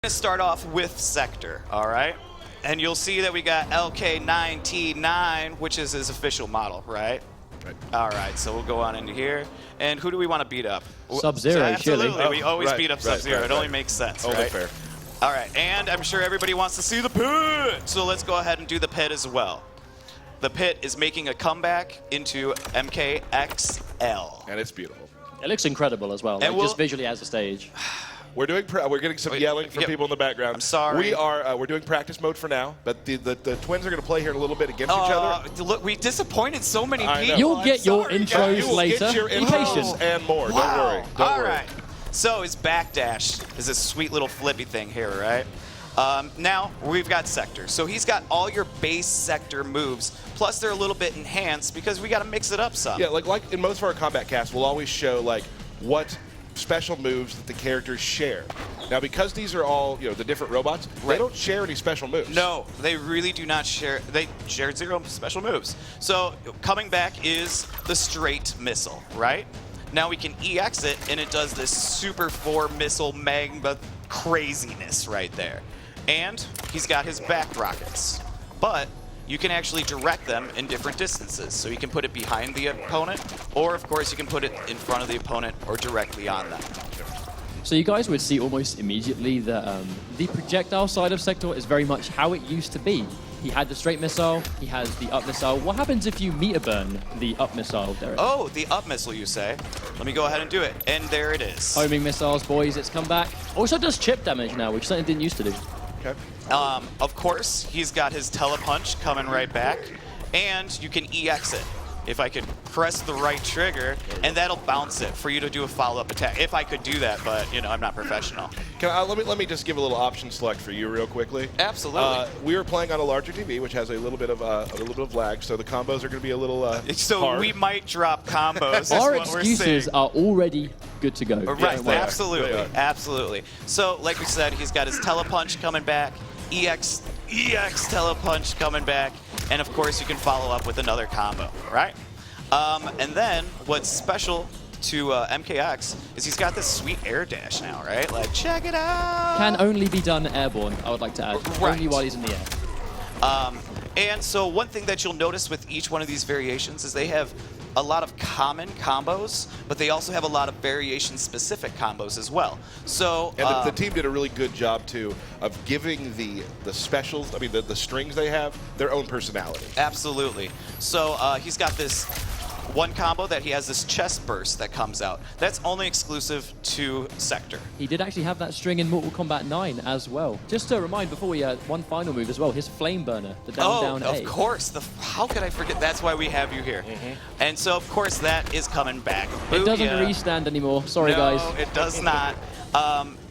Gonna start off with Sector, all right? And you'll see that we got LK9T9, which is his official model, right? Right. All right, so we'll go on into here. And who do we want to beat up? Sub-Zero, Absolutely, surely. we always Right, beat up right, Sub-Zero. right, It only right. makes sense, Only right? fair. All right, and I'm sure everybody wants to see the pit. So let's go ahead and do the pit as well. The pit is making a comeback into MKXL. And it's beautiful. It looks incredible as well, like we'll- just visually as a stage. We're getting some yelling from yep. people in the background. I'm sorry. We're doing practice mode for now, but the twins are going to play here in a little bit against each other. Look, we disappointed so many I know. people. You'll I'm get your sorry, intros guys. You will later. get your Be intros patient. and more. Wow. Don't worry. Don't All worry. right. So his backdash is this sweet little flippy thing here, right? Now we've got Sector. So he's got all your base Sector moves, plus they're a little bit enhanced because we got to mix it up some. Yeah, like in most of our combat casts, we'll always show like what special moves that the characters share. Now, because these are all the different robots, Right. they don't share any special moves. No, they really do not share. They share 0 special moves. So coming back is the straight missile, right? Now we can EX it, and it does this Super 4 missile magma craziness right there. And he's got his back rockets. But you can actually direct them in different distances. So you can put it behind the opponent, or of course you can put it in front of the opponent or directly on them. So you guys would see almost immediately that the projectile side of Sector is very much how it used to be. He had the straight missile, he has the up missile. What happens if you meter burn the up missile, Derek? Oh, the up missile, you say? Let me go ahead and do it. And there it is. Homing missiles, boys, it's come back. Also does chip damage now, which something didn't used to do. Okay. Of course, he's got his telepunch coming right back, and you can EX it. If I could press the right trigger, and that'll bounce it for you to do a follow-up attack. If I could do that, but I'm not professional. Let me just give a little option select for you real quickly. Absolutely. We are playing on a larger TV, which has a little bit of lag, so the combos are going to be a little So hard. we might drop combos. is Our what we're excuses saying. are already good to go. Right, they are. absolutely, They are. absolutely. So, like we said, he's got his telepunch coming back, EX telepunch coming back, and of course you can follow up with another combo, right? And then what's special to MKX is he's got this sweet air dash now, right? Like, check it out. Can only be done airborne, I would like to add. Right. Only while he's in the air. And so one thing that you'll notice with each one of these variations is they have a lot of common combos, but they also have a lot of variation-specific combos as well. So And the team did a really good job, too, of giving the specials, the strings they have, their own personality. absolutely. So he's got this one combo that he has this chest burst that comes out. That's only exclusive to Sector. He did actually have that string in Mortal Kombat 9 as well. Just to remind, before we one final move as well, his flame burner, the down of A. course. How could I forget? That's why we have you here. And so, of course, that is coming back. It doesn't Booyah. restand anymore. Sorry, no, guys. it does not.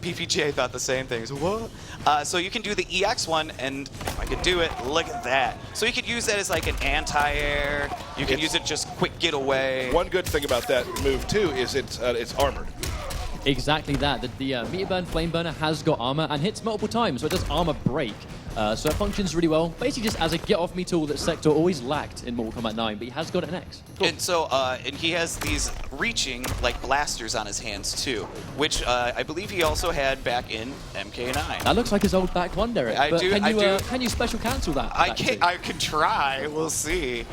PPJ thought the same thing. So what? So you can do the EX one, and if I could do it, look at that. So you could use that as like an anti-air. You can use it just quick getaway. One good thing about that move, too, is it's armored. Exactly that. The meter burn flame burner has got armor and hits multiple times, so it does armor break. So it functions really well, basically just as a get-off-me tool that Sector always lacked in Mortal Kombat 9, but he has got it in X. And so, and he has these reaching like blasters on his hands too, which I believe he also had back in MK9. That looks like his old back one, Derek. I but do- Can I you, do. Can you special cancel that? I back can two? I can try. We'll see.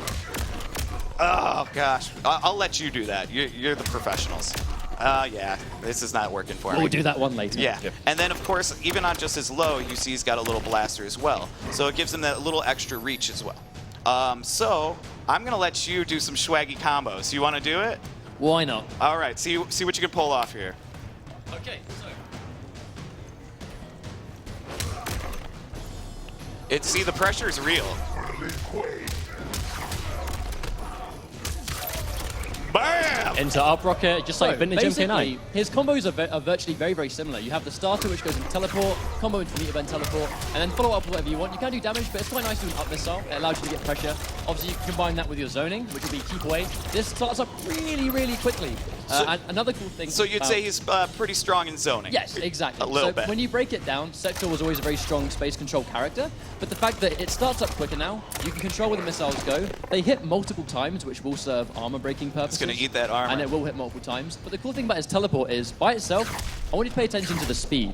Oh gosh, I'll let you do that. You're the professionals. Yeah, this is not working for me. We'll do that one later. Yeah, Yep. and then of course, even on just his low, you see he's got a little blaster as well. So it gives him that little extra reach as well. So I'm gonna let you do some swaggy combos. You want to do it? Why not? All right. See what you can pull off here. Okay, so. See, the pressure is real. Bam! Into up rocket, just like So, vintage basically- MK9. His combos are virtually very, very similar. You have the starter, which goes into teleport, combo into meter burn teleport, and then follow up with whatever you want. You can do damage, but it's quite nice to do an up missile. It allows you to get pressure. Obviously, you can combine that with your zoning, which will be keep away. This starts up really, really quickly. And another cool thing. So you'd say he's pretty strong in zoning. Yes, exactly. A little so bit. When you break it down, Sector was always a very strong space control character, but the fact that it starts up quicker now, you can control where the missiles go. They hit multiple times, which will serve armor breaking purposes. It's going to eat that armor. And it will hit multiple times. But the cool thing about his teleport is, by itself, I want you to pay attention to the speed.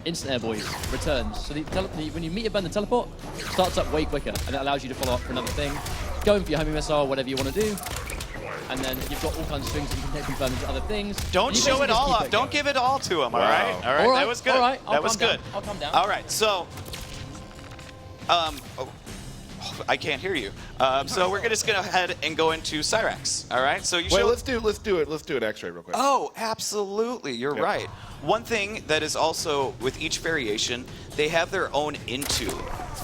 Instant air, boys. Returns. So when you meet a burn, the teleport starts up way quicker, and that allows you to follow up for another thing. Going for your homing missile, whatever you want to do. And then you've got all kinds of strings that you can take confirm into other things. Don't show it all off. Don't give it all to him, all right? All right, that was good. All right, that was good. I'll calm down. All right, so... I can't hear you. So we're just going to head and go into Cyrax, all right? So you Wait, show... let's do an X-ray real quick. Oh, absolutely. You're right. One thing that is also with each variation, they have their own into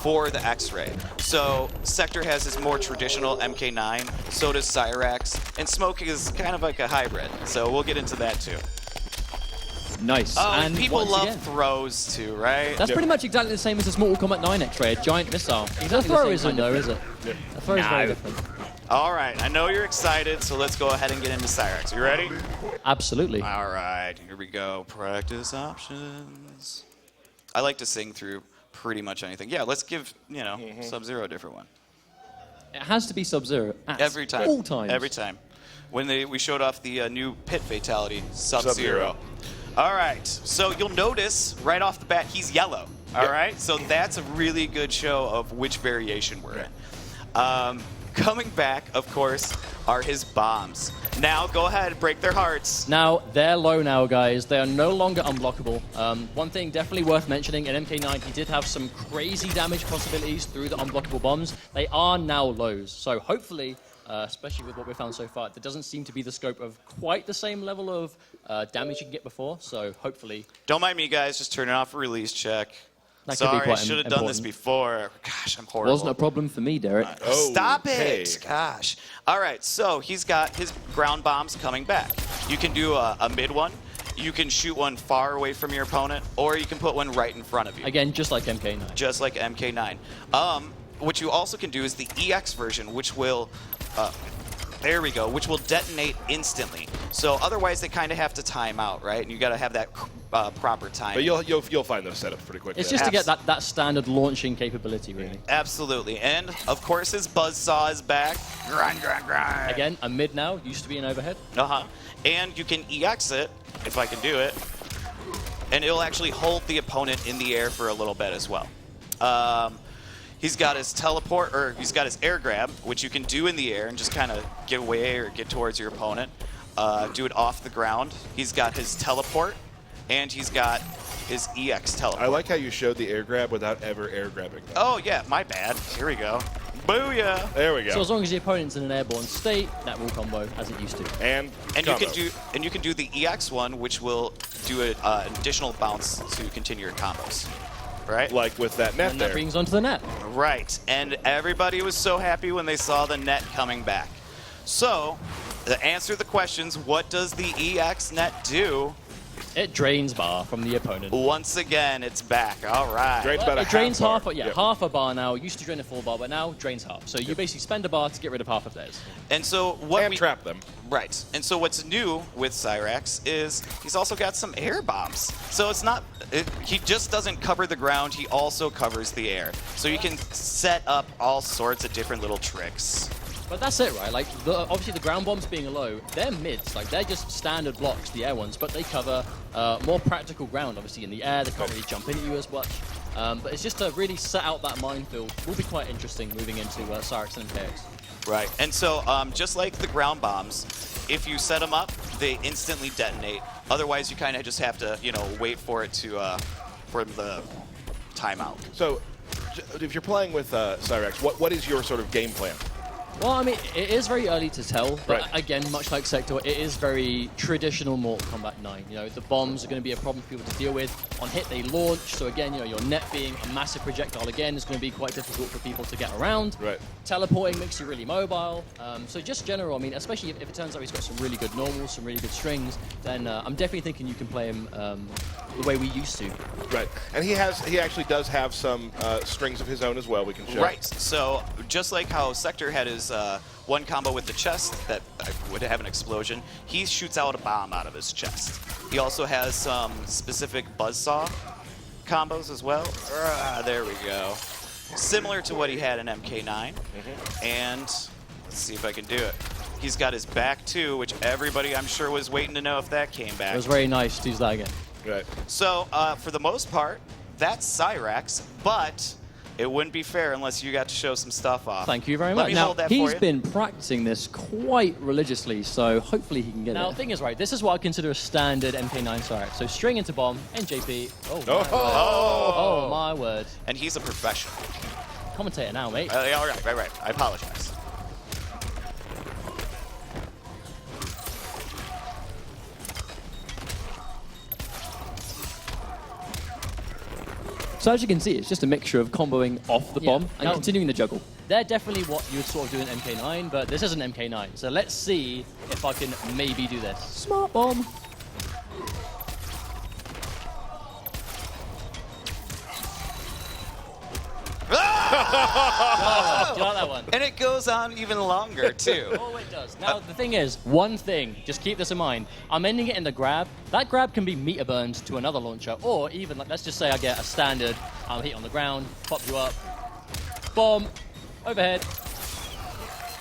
for the X-ray. So Sector has his more traditional MK9, so does Cyrax, and Smoke is kind of like a hybrid. So we'll get into that too. Nice. Oh, and people once love again, throws too, right? That's pretty much exactly the same as this Mortal Kombat 9 X-ray, a giant missile. Exactly The throw the isn't same though, kind is it? The throw is very different. All right, I know you're excited, so let's go ahead and get into Cyrax. You ready? Absolutely. All right, here we go. Practice options. I like to sing through pretty much anything. Yeah, let's give, Sub-Zero a different one. It has to be Sub-Zero at Every time. all times. Every time. When we showed off the new pit fatality, Sub-Zero. Sub-Zero. All right, so you'll notice right off the bat he's yellow. All right, so that's a really good show of which variation we're in. Coming back, of course, are his bombs. Now, go ahead, break their hearts. Now, they're low now, guys. They are no longer unblockable. One thing definitely worth mentioning, in MK9, he did have some crazy damage possibilities through the unblockable bombs. They are now lows. So hopefully, especially with what we've found so far, there doesn't seem to be the scope of quite the same level of damage you can get before. So hopefully... Don't mind me, guys. Just turning off a release check. That could be Sorry, I quite should have done this important. before. Gosh, I'm horrible. Wasn't a problem for me, Derek. Stop Okay. it! Gosh. All right, so he's got his ground bombs coming back. You can do a mid one. You can shoot one far away from your opponent, or you can put one right in front of you. Again, just like MK9. Just like MK9. What you also can do is the EX version, which will... there we go, which will detonate instantly. So otherwise, they kind of have to time out, right? And you got to have that proper time. But you'll find those setups pretty quickly. It's just to get that standard launching capability, really. Absolutely. And, of course, his buzzsaw is back. Grind, grind, grind. Again, a mid now, used to be an overhead. Uh-huh. And you can EX it, if I can do it. And it'll actually hold the opponent in the air for a little bit as well. He's got his teleport, or he's got his air grab, which you can do in the air and just kind of get away or get towards your opponent. Do it off the ground. He's got his teleport, and he's got his EX teleport. I like how you showed the air grab without ever air grabbing. Oh, yeah, my bad. Here we go. Booyah! There we go. So as long as the opponent's in an airborne state, that will combo as it used to. And you can do the EX one, which will do an additional bounce to continue your combos. Right? like with that net And there. that brings onto the net. Right, and everybody was so happy when they saw the net coming back. So, to answer the questions, what does the EX net do? It drains bar from the opponent. Once again, it's back. All right. Drains about a It drains half bar. half a bar now. Used to drain a full bar, but now drains half. So you basically spend a bar to get rid of half of theirs. And so what And we trap them. Right. And so what's new with Cyrax is he's also got some air bombs. So it's not he just doesn't cover the ground, he also covers the air. So you can set up all sorts of different little tricks. But that's it, right? Like, obviously the ground bombs being low, they're mids. Like, they're just standard blocks, the air ones, but they cover more practical ground, obviously, in the air. They can't really jump into you as much. But it's just to really set out that minefield. Will be quite interesting moving into Cyrax and MKX. Right. And so just like the ground bombs, if you set them up, they instantly detonate. Otherwise, you kind of just have to, wait for it to, for the timeout. So, if you're playing with Cyrax, what is your sort of game plan? Well, I mean, it is very early to tell, but Right. again, much like Sector, it is very traditional Mortal Kombat 9. The bombs are going to be a problem for people to deal with. On hit, they launch, so again, your net being a massive projectile again is going to be quite difficult for people to get around. Right. Teleporting makes you really mobile. So just general, I mean, especially if it turns out he's got some really good normals, some really good strings, then I'm definitely thinking you can play him the way we used to. Right. And he actually does have some strings of his own as well we can show. Right. So just like how Sector had his his one combo with the chest that would have an explosion. He shoots out a bomb out of his chest. He also has some specific buzzsaw combos as well. There we go. Similar to what he had in MK9. And let's see if I can do it. He's got his back too, which everybody I'm sure was waiting to know if that came back. It was very nice to use that again. Right. So for the most part, that's Cyrax, but it wouldn't be fair unless you got to show some stuff off. Thank you very Let much. me Now, hold that for he's you. been practicing this quite religiously, so hopefully he can get Now, it. the thing is, right, this is what I consider a standard MK9 Cyrax. So string into bomb, NJP. Oh, my word. Oh, my word. And he's a professional. Commentator now, mate. All right. I apologize. So as you can see, it's just a mixture of comboing off the bomb and Now, continuing the juggle. they're definitely what you would sort of do in MK9, but this isn't MK9. So let's see if I can maybe do this. Smart bomb. Do you like that one? And it goes on even longer, too. Oh, it does. Now, the thing is, one thing, just keep this in mind. I'm ending it in the grab. That grab can be meter burned to another launcher, or even, like, let's just say I get a standard, I'll hit on the ground, pop you up, bomb, overhead.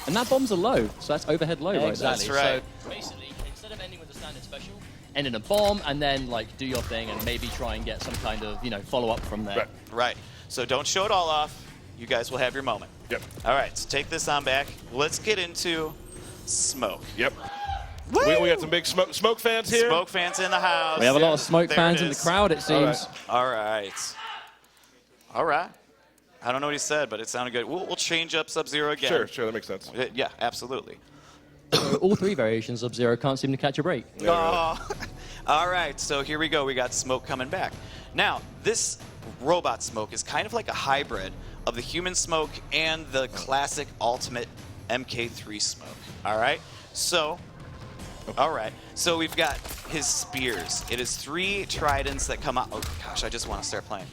And that bomb's a low, so that's overhead low right Exactly. That's right. So basically, instead of ending with a standard special, end in a bomb, and then, like, do your thing and maybe try and get some kind of, follow-up from there. Right. Right. So don't show it all off. You guys will have your moment. Yep. All right, so take this on back. Let's get into Smoke. Yep. We got some big smoke fans here. Smoke fans in the house. We have a lot of Smoke There fans it in the is. crowd, it seems. All right. All right. I don't know what he said, but it sounded good. We'll change up Sub-Zero again. Sure, that makes sense. Yeah, absolutely. All three variations of Zero can't seem to catch a break. Oh. All right, so here we go. We got Smoke coming back. Now, this robot Smoke is kind of like a hybrid of the human Smoke and the classic ultimate MK3 Smoke. All right? So we've got his spears. It is 3 tridents that come out. Oh, gosh, I just want to start playing.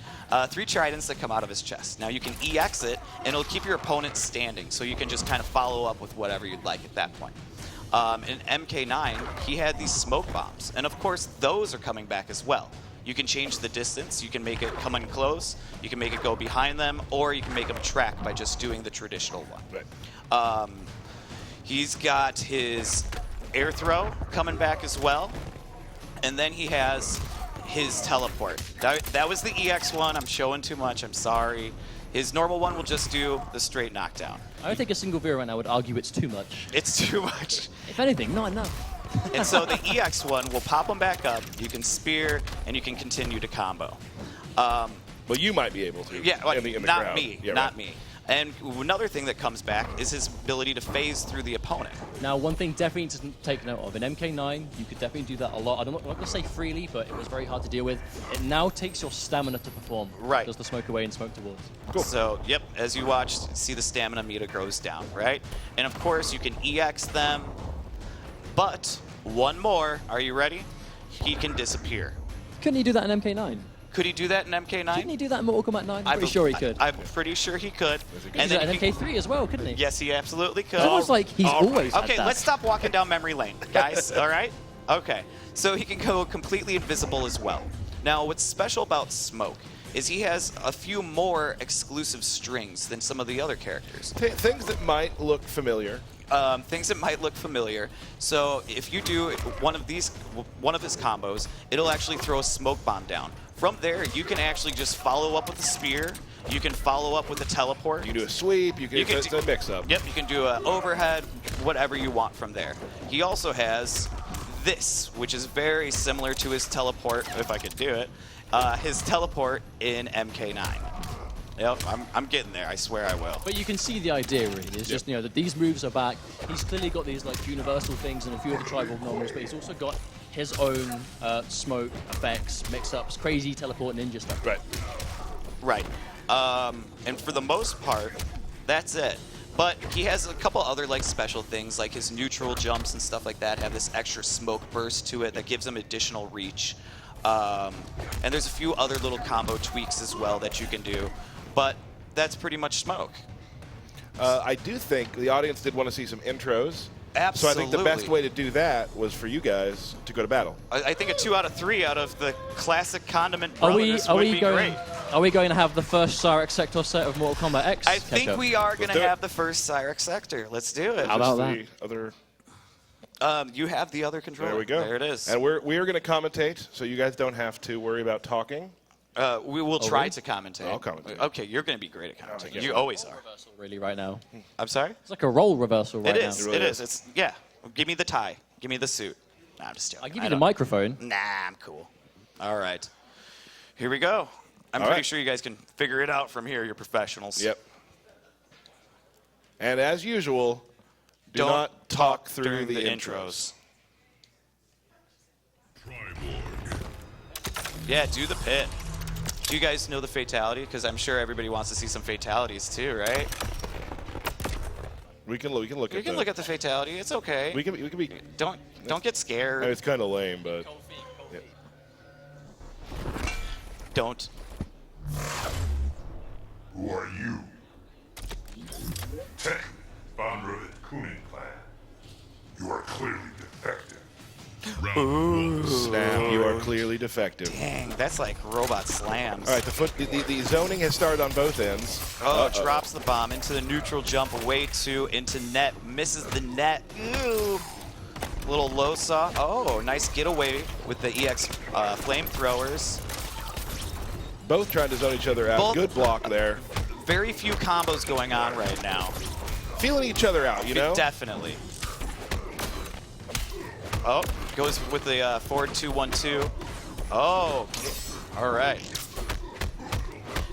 3 tridents that come out of his chest. Now, you can EX it, and it'll keep your opponent standing, so you can just kind of follow up with whatever you'd like at that point. In MK9, he had these smoke bombs, and of course, those are coming back as well. You can change the distance. You can make it come in close. You can make it go behind them, or you can make them track by just doing the traditional one. Right. He's got his air throw coming back as well, and then he has his teleport. That was the EX one. I'm showing too much. I'm sorry. His normal one will just do the straight knockdown. I don't think a single viewer right now would argue it's too much. It's too much. If anything, not enough. And so the EX one will pop them back up. You can spear, and you can continue to combo. But you might be able to. Yeah, like, in the not crowd. me. Yeah, Not right. me. And another thing that comes back is his ability to phase through the opponent. Now, one thing definitely to take note of, in MK9, you could definitely do that a lot. I'm not going to say freely, but it was very hard to deal with. It now takes your stamina to perform. Right. Does the smoke away and smoke towards. Cool. So, yep, as you watch, see the stamina meter goes down, right? And of course, you can EX them, but one more. Are you ready? He can disappear. Couldn't he do that in MK9? Could he do that in MK9? Didn't he do that in Mortal Kombat 9? I'm pretty sure he could. I'm pretty sure he could. He could do that in MK3 as well, couldn't he? Yes, he absolutely could. It's almost like he's always had Okay, that. let's stop walking down memory lane, guys. All right? Okay. So he can go completely invisible as well. Now, what's special about Smoke is he has a few more exclusive strings than some of the other characters. Things that might look familiar. Things that might look familiar. So if you do one of his combos, it'll actually throw a smoke bomb down. From there, you can actually just follow up with a spear. You can follow up with a teleport. You can do a sweep. You can You can it's do- a mix-up. Yep, you can do an overhead, whatever you want from there. He also has this, which is very similar to his teleport, if I could do it, his teleport in MK9. Yep, I'm getting there. I swear I will. But you can see the idea, really. It's just, that these moves are back. He's clearly got these, like, universal things and a few of the Triborg normals, but he's also got his own smoke effects, mix-ups, crazy teleport ninja stuff. Right. Right. And for the most part, that's it. But he has a couple other like special things, like his neutral jumps and stuff like that have this extra smoke burst to it that gives him additional reach. And there's a few other little combo tweaks as well that you can do. But that's pretty much Smoke. I do think the audience did want to see some intros. Absolutely. So I think the best way to do that was for you guys to go to battle. I think a 2 out of 3 out of the classic Condiment Brothers would be great. Are we going to have the first Cyrex Sector set of Mortal Kombat X? I think we are going to do it. have the first Cyrex Sector. Let's do it. How about The that? other. You have the other controller. There we go. There it is. And we are going to commentate, so you guys don't have to worry about talking. We will try really? to commentate. I'll commentate. Okay, you're going to be great at commentating. guess You so. always are. Reversal really right now. I'm sorry? It's like a role reversal right It now. is. really It is. is. It's yeah. Give me the tie. Give me the suit. Nah, I'm just joking. I'll give I you the don't- microphone. Nah, I'm cool. All right. Here we go. I'm All pretty right. sure you guys can figure it out from here. You're professionals. Yep. And as usual, do Don't not talk through during the intros. Yeah, do the pit. Do you guys know the fatality? Because I'm sure everybody wants to see some fatalities too, right? We can look We at can look at the fatality. It's okay. we can be. Don't get scared. I mean, it's kind of lame, but Don't. Who are you? Tech, founder of the Kunin clan. You are clearly defective. snap. You are clearly defective. Dang, that's like robot slams. All right, the zoning has started on both ends. Oh, drops the bomb into the neutral jump, away two, into net, misses the net. Ooh. Little low saw. Oh, nice getaway with the EX flamethrowers. Both trying to zone each other out. Both- Good block there. Very few combos going on right now. Feeling each other out, you know? Definitely. Oh, goes with the forward 2-1-2. Oh, all right.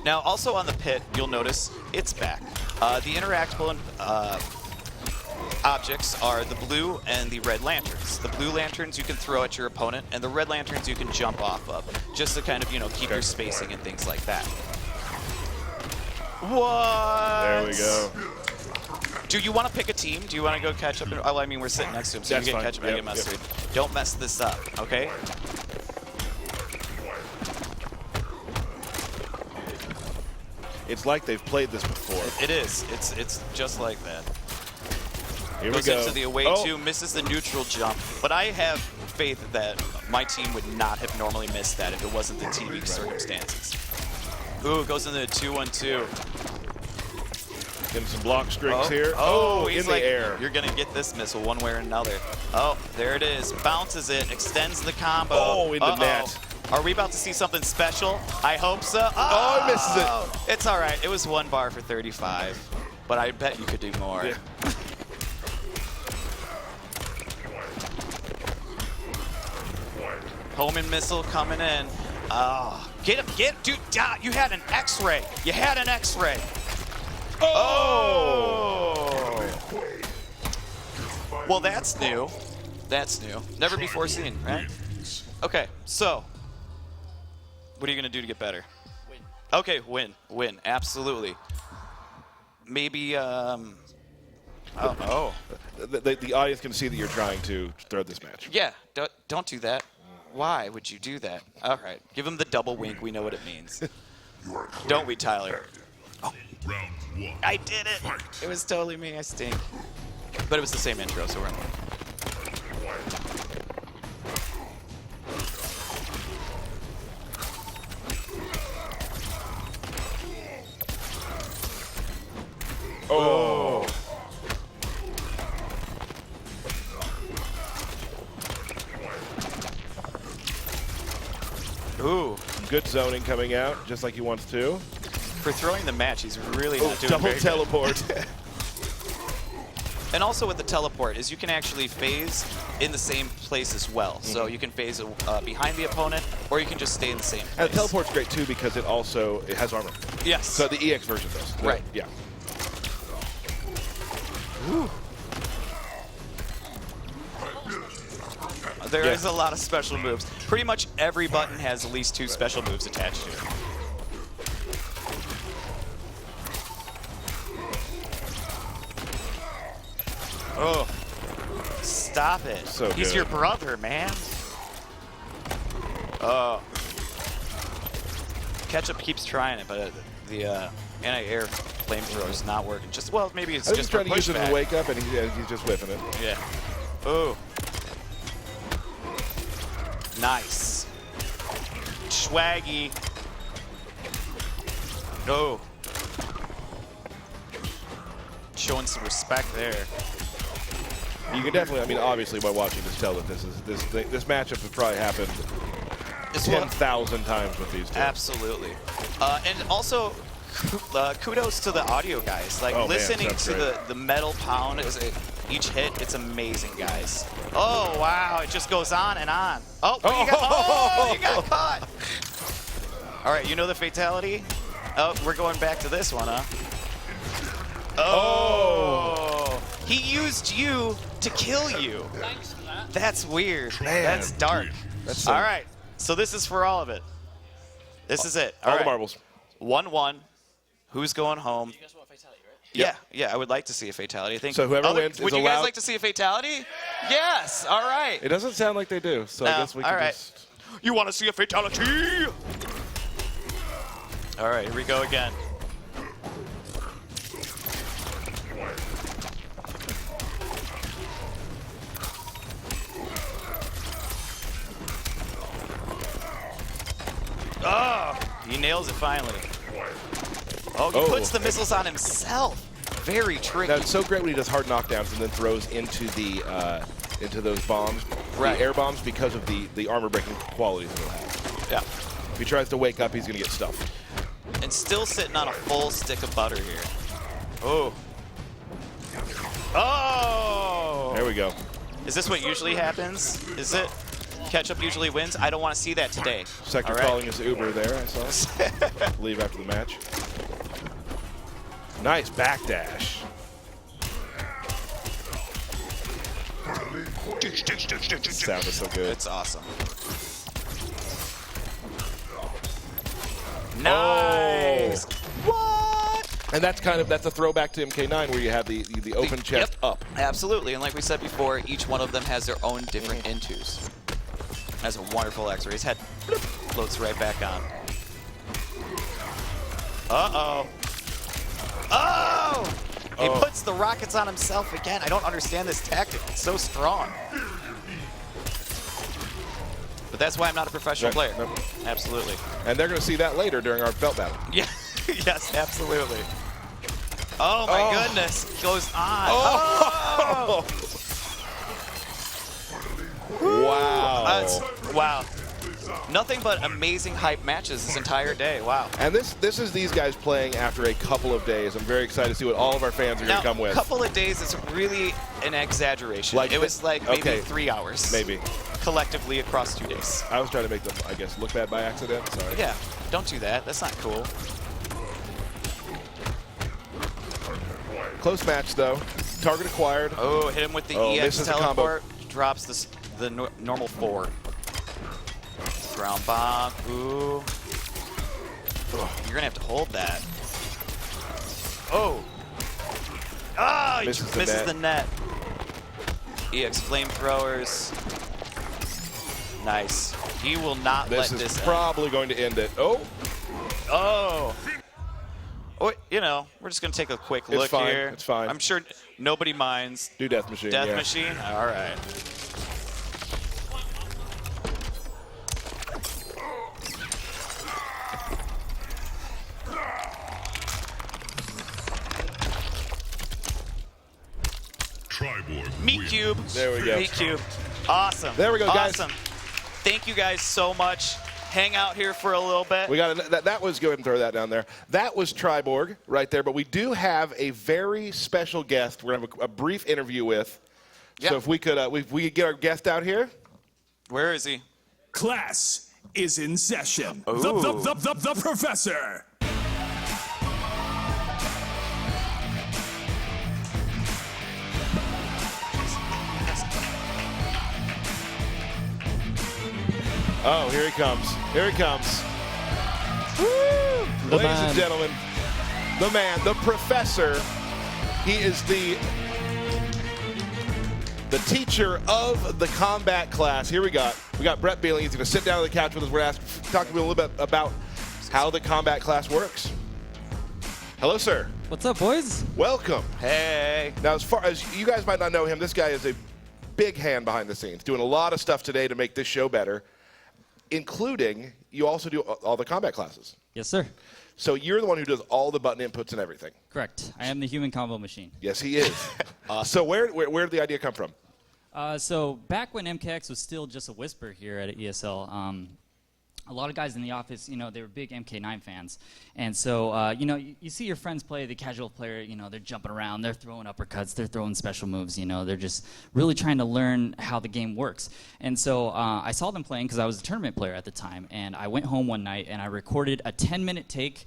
Now, also on the pit, you'll notice it's back. The interactable objects are the blue and the red lanterns. The blue lanterns you can throw at your opponent, and the red lanterns you can jump off of, just to kind of, you know, keep your spacing and things like that. What? There we go. Do you want to pick a team? Do you want to go catch up? Oh, I mean, we're sitting next to him, so That's you can fine. catch up and Yep, get mustard. Don't mess this up, okay? It's like they've played this before. It is. It's just like that. Here we Goes go. into the away Oh, two, misses the neutral jump. But I have faith that my team would not have normally missed that if it wasn't the TV circumstances. Ooh, goes into the 2-1-2. Getting some block strings here. Oh, in he's the like, air. you're gonna get this missile one way or another. Oh, there it is. Bounces it, extends the combo. Oh, into net. Are we about to see something special? I hope so. Oh, he misses it. It's all right. It was 1 bar for 35, but I bet you could do more. Yeah. Homing missile coming in. Oh, get him, dude. You had an X-ray. You had an X-ray. Oh! Well, that's new. That's new. Never before seen, right? Okay, so what are you gonna do to get better? Win. Okay, win, absolutely. Maybe, oh, The audience can see that you're trying to throw this match. yeah. Don't do that. Why would you do that? All right, give him the double wink. We know what it means. Don't we, Tyler? Round one. I did it. It was totally me. I stink. But it was the same intro, so we're in. Oh. Ooh. Good zoning coming out, just like he wants to. For throwing the match, he's really not doing Double very good. teleport. And also with the teleport is you can actually phase in the same place as well. So you can phase behind the opponent, or you can just stay in the same place. And the teleport's great too because it has armor. Yes. So the EX version does. Right. Yeah. There Yeah. is a lot of special moves. Pretty much every button has at least 2 special moves attached to it. Oh, stop it. So He's good. your brother, man. Oh. Ketchup keeps trying it, but the anti-air flamethrower is not working. Just well, maybe it's I think just he's trying to use it pushback. to wake up, and he's just whipping it. Yeah. Ooh. Nice. Swaggy. No. Showing some respect there. You can definitely, I mean, obviously by watching this, tell that this matchup has probably happened 10,000 times with these two. Absolutely. And also, kudos to the audio guys. Like, Oh, man, listening sounds to great. the metal pound as each hit, it's amazing, guys. Oh, wow, it just goes on and on. Oh, you got caught. All right, you know the fatality? Oh, we're going back to this one, huh? Oh. He used you to kill you. Thanks for that. That's weird. Man, That's dark. That's All right, so this is for all of it. This is it. all right. the marbles. 1-1. Who's going home? You guys want a fatality, right? Yeah, yeah, I would like to see a fatality. I think. So whoever wins would is you guys allowed- like to see a fatality? Yes. All right. It doesn't sound like they do, so I No, guess we all can right. just... You want to see a fatality? All right, here we go again. Oh, he nails it finally. Oh, he Oh. puts the missiles on himself. Very tricky. Now, it's so great when he does hard knockdowns and then throws into the into those bombs, Right. the air bombs, because of the armor breaking qualities that he'll have. Yeah. If he tries to wake up, he's gonna get stuffed. And still sitting on a full stick of butter here. Oh. Oh! There we go. Is this what usually happens? Is it? Ketchup usually wins? I don't want to see that today. Sector All right. calling his Uber there, I saw. Leave after the match. Nice backdash. Sounded so good. It's awesome. Nice. What? And that's a throwback to MK9 where you have the open chest Yep. up. Absolutely. And like we said before, each one of them has their own different intos. That's a wonderful X-ray. His head floats right back on. Uh-oh. Oh! He Oh. puts the rockets on himself again. I don't understand this tactic. It's so strong. But that's why I'm not a professional player. Nope. Absolutely. And they're going to see that later during our belt battle. Yeah. Yes, absolutely. Oh my Oh. goodness. Goes on. Oh! Wow. Wow. Nothing but amazing hype matches this entire day. Wow. And this is these guys playing after a couple of days. I'm very excited to see what all of our fans are going Now, to come with. a couple of days is really an exaggeration. Like it was like maybe okay. 3 hours. Maybe. Collectively across 2 days. I was trying to make them, I guess, look bad by accident. Sorry. Yeah, don't do that. That's not cool. Close match, though. Target acquired. Oh, hit him with the Oh, EX misses the combo. teleport. Drops the normal 4. Ground bomb. Ooh. You're going to have to hold that. Oh. Ah, he Misses misses the the net. EX flamethrowers. Nice. He will not This let is this end. probably going to end it. Oh, Oh. Oh, you know, we're just going to take a quick look fine. here. It's fine. I'm sure nobody minds. do Death Machine. Death yeah. Machine? All right. Triborg Meat wins. Cube. There we go. Meat Cube. Awesome. There we go, guys. Awesome. Thank you guys so much. Hang out here for a little bit. We got that was, go ahead and throw that down there. That was Triborg right there, but we do have a very special guest we're going to have a brief interview with. Yeah. So if we could get our guest out here. Where is he? Class is in session. Ooh. The professor. Oh, here he comes. Here he comes. Woo! Ladies and gentlemen, the man, the professor. He is the teacher of the combat class. Here we got Brett Beeling. He's going to sit down on the couch with us. We're going to talk to him a little bit about how the combat class works. Hello, sir. What's up, boys? Welcome. Hey. Now, as far as you guys might not know him, this guy is a big hand behind the scenes, doing a lot of stuff today to make this show better, including you also do all the combat classes. Yes, sir. So you're the one who does all the button inputs and everything. Correct. I am the human combo machine. Yes, he is. So where did the idea come from? So back when MKX was still just a whisper here at ESL, a lot of guys in the office, they were big MK9 fans. And so, you see your friends play, the casual player, they're jumping around, they're throwing uppercuts, they're throwing special moves, they're just really trying to learn how the game works. And so I saw them playing because I was a tournament player at the time. And I went home one night and I recorded a 10-minute take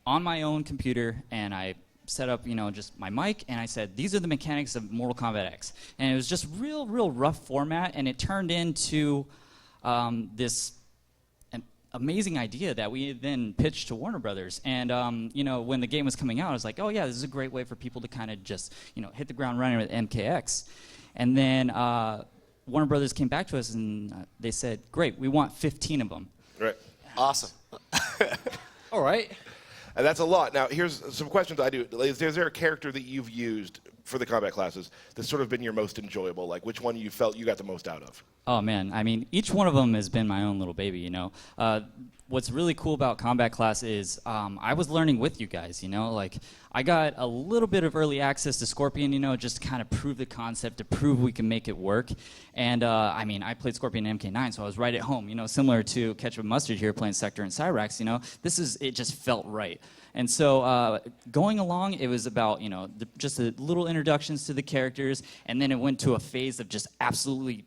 on my own computer, and I set up, just my mic, and I said, these are the mechanics of Mortal Kombat X. And it was just real rough format, and it turned into this amazing idea that we then pitched to Warner Brothers. And when the game was coming out, I was like, oh yeah, this is a great way for people to kind of just hit the ground running with MKX. And then Warner Brothers came back to us and they said, great, we want 15 of them. Right. Awesome. All right. And that's a lot. Now, here's some questions I do. Is there a character that you've used for the combat classes that's sort of been your most enjoyable? Like, which one you felt you got the most out of? Oh, man. I mean, each one of them has been my own little baby, What's really cool about combat class is I was learning with you guys, Like, I got a little bit of early access to Scorpion, just to kind of prove the concept, to prove we can make it work. And, I played Scorpion in MK9, so I was right at home, similar to Ketchup Mustard here playing Sector and Cyrax, it just felt right. And so going along, it was about, just the little introductions to the characters, and then it went to a phase of just absolutely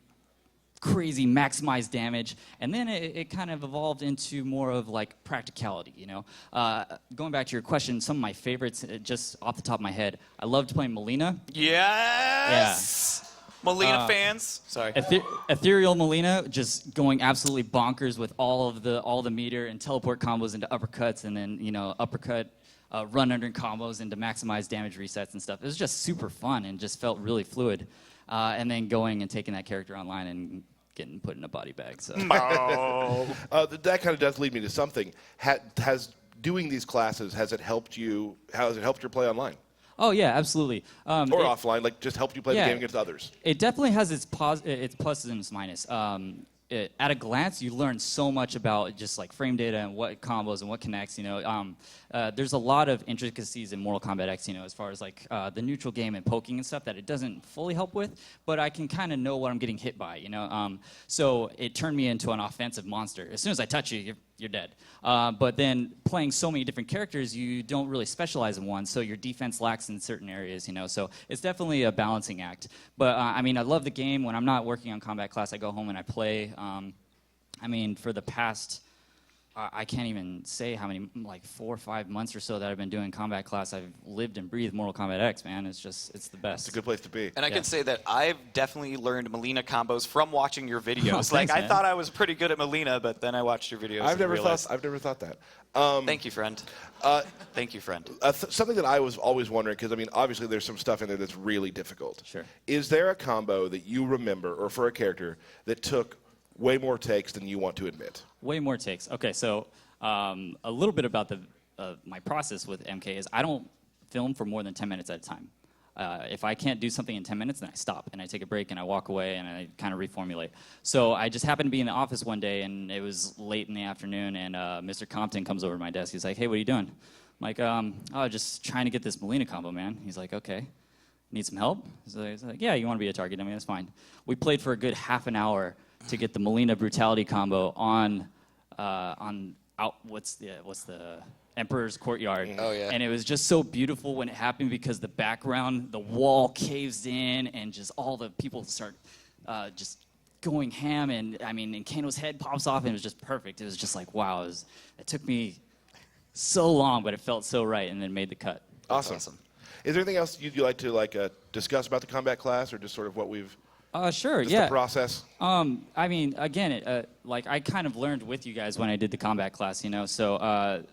crazy maximized damage, and then it kind of evolved into more of like practicality, Going back to your question, some of my favorites, just off the top of my head, I loved playing Melina. Yes! Yeah. Melina fans? Sorry. Ethereal Melina, just going absolutely bonkers with all the meter and teleport combos into uppercuts, and then, uppercut, run under combos into maximized damage resets and stuff. It was just super fun and just felt really fluid. And then going and taking that character online and getting put in a body bag. So. That kind of does lead me to something. Has doing these classes, has it helped your play online? Oh yeah, absolutely. Or offline, like just helped you play the game against others? It definitely has its pluses and its minuses. At a glance, you learn so much about just like frame data and what combos and what connects. There's a lot of intricacies in Mortal Kombat X. As far as like the neutral game and poking and stuff that it doesn't fully help with, but I can kind of know what I'm getting hit by. So it turned me into an offensive monster. As soon as I touch you, you're dead. But then playing so many different characters, you don't really specialize in one, so your defense lacks in certain areas, So it's definitely a balancing act. But I love the game. When I'm not working on combat class, I go home and I play. For the past, I can't even say how many, like 4 or 5 months or so that I've been doing combat class. I've lived and breathed Mortal Kombat X, man. It's the best. It's a good place to be. And I can say that I've definitely learned Melina combos from watching your videos. Thanks, I man. thought I was pretty good at Melina, but then I watched your videos. I've never realized. thought that. Thank you, friend. Thank you, friend. Something that I was always wondering, because obviously there's some stuff in there that's really difficult. Sure. Is there a combo that you remember, or for a character, that took way more takes than you want to admit? Way more takes. Okay, so a little bit about my process with MK is I don't film for more than 10 minutes at a time. If I can't do something in 10 minutes, then I stop and I take a break and I walk away and I kind of reformulate. So I just happened to be in the office one day and it was late in the afternoon and Mr. Compton comes over to my desk. He's like, hey, what are you doing? I'm like, just trying to get this Melina combo, man. He's like, okay. Need some help? He's like, yeah, you want to be a target? That's fine. We played for a good half an hour to get the Melina brutality combo on what's the Emperor's Courtyard. Oh, yeah. And it was just so beautiful when it happened because the background, the wall caves in and just all the people start just going ham and Kano's head pops off and it was just perfect. It was just like, wow, it took me so long, but it felt so right and then made the cut. Awesome. Is there anything else you'd like to discuss about the combat class or just sort of what we've... Sure, just yeah. the process? Again, I kind of learned with you guys when I did the combat class, So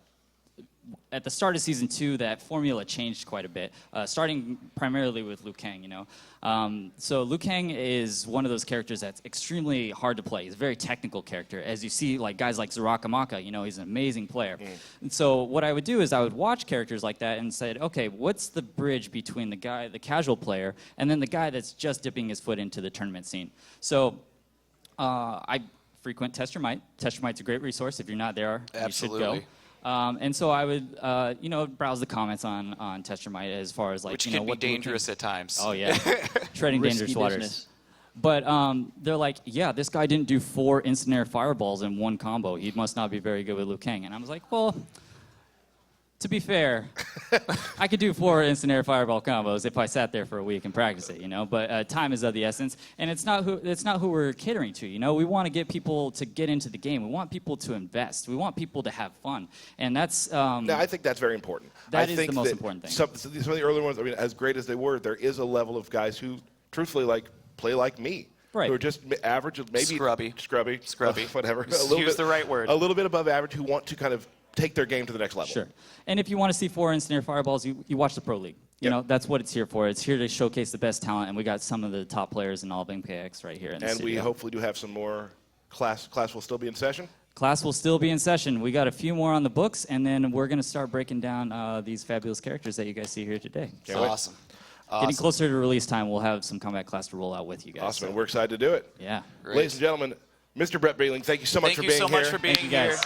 at the start of Season 2, that formula changed quite a bit, starting primarily with Liu Kang, you know. So Liu Kang is one of those characters that's extremely hard to play. He's a very technical character. As you see, like guys like Zarakamaka, you know, he's an amazing player. And so what I would do is I would watch characters like that and said, okay, what's the bridge between the casual player, and then the guy that's just dipping his foot into the tournament scene? So I frequent Test Your Might. Test Your Might's a great resource. If you're not there, Absolutely. you should go. And so I would, you know, browse the comments on Test Your Might as far as like, Which you know, can be what dangerous at times. Oh yeah, treading dangerous waters. business. But they're like, yeah, this guy didn't do 4 instant air fireballs in one combo. He must not be very good with Liu Kang. And I was like, well, to be fair, I could do 4 instant air fireball combos if I sat there for a week and practiced it, you know. But time is of the essence, and it's not who we're catering to, you know. We want to get people to get into the game. We want people to invest. We want people to have fun, and that's. No, I think that's very important. That I is think the most that important thing. Some of the early ones, I mean, as great as they were, there is a level of guys who, truthfully, like play like me. Right. Who are just average, maybe Scrubby, whatever. Use the right word. A little bit above average, who want to kind of take their game to the next level. Sure. And if you want to see 4 instant air fireballs, you watch the Pro League. You know, that's what it's here for. It's here to showcase the best talent, and we got some of the top players in all of MKX right here in the And studio. we hopefully do have some more class. Class will still be in session. Class will still be in session. We got a few more on the books, and then we're going to start breaking down these fabulous characters that you guys see here today. Can't wait. Awesome. Getting closer to release time, we'll have some Combat Class to roll out with you guys. Awesome, and we're excited to do it. Yeah. Great. Ladies and gentlemen, Mr. Brett Beeling, thank you so much Thank for you being so here. much for being Thank you, here. guys.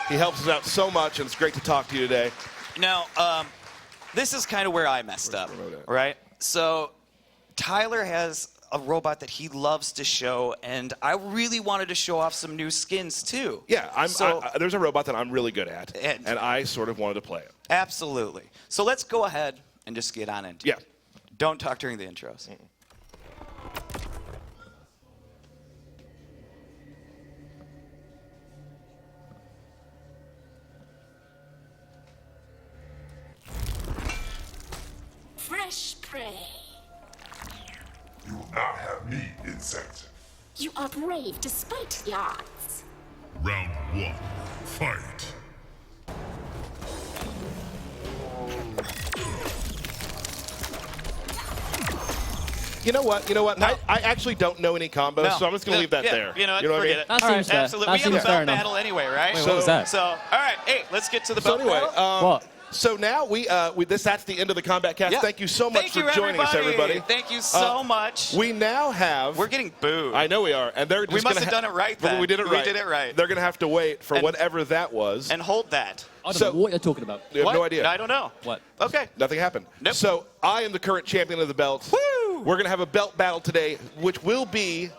He helps us out so much, and it's great to talk to you today. Now, this is kind of where I messed up, remote at? right? So Tyler has a robot that he loves to show, and I really wanted to show off some new skins too. Yeah, So- there's a robot that I'm really good at, And- and I sort of wanted to play it. Absolutely. So let's go ahead and just get on into it. Yeah. Don't talk during the intros. Fresh prey. You will not have me, insect. You are brave despite the odds. Round 1. Fight. You know what? No. I actually don't know any combos, No. so I'm just going to leave that Yeah, there. You know what? what I Forget mean? it. That All right. seems fair. Absolutely. That We have seems a fair belt enough. battle anyway, right? Wait, what was that? So, all right. Hey, let's get to the So belt anyway, battle. What? so now that's the end of the Combat Cast. Yeah. Thank you so much Thank you, for joining us, everybody. Thank you so much. We now have. We're getting booed. I know we are, and they're just We must gonna have done it right but then. We did it We right. did it right. They're going to have to wait for And- whatever that was. And hold that. I don't So- know what you're talking about. we have What? no idea. I don't know. What? Okay. Nothing happened. Nope. So I am the current champion of the belt. Woo! We're going to have a belt battle today, which will be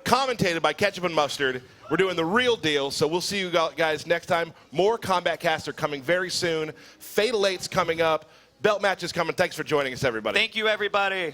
commentated by Ketchup and Mustard. We're doing the real deal, so we'll see you guys next time. More Combat Casts are coming very soon. Fatal 8's coming up. Belt matches coming. Thanks for joining us, everybody. Thank you, everybody.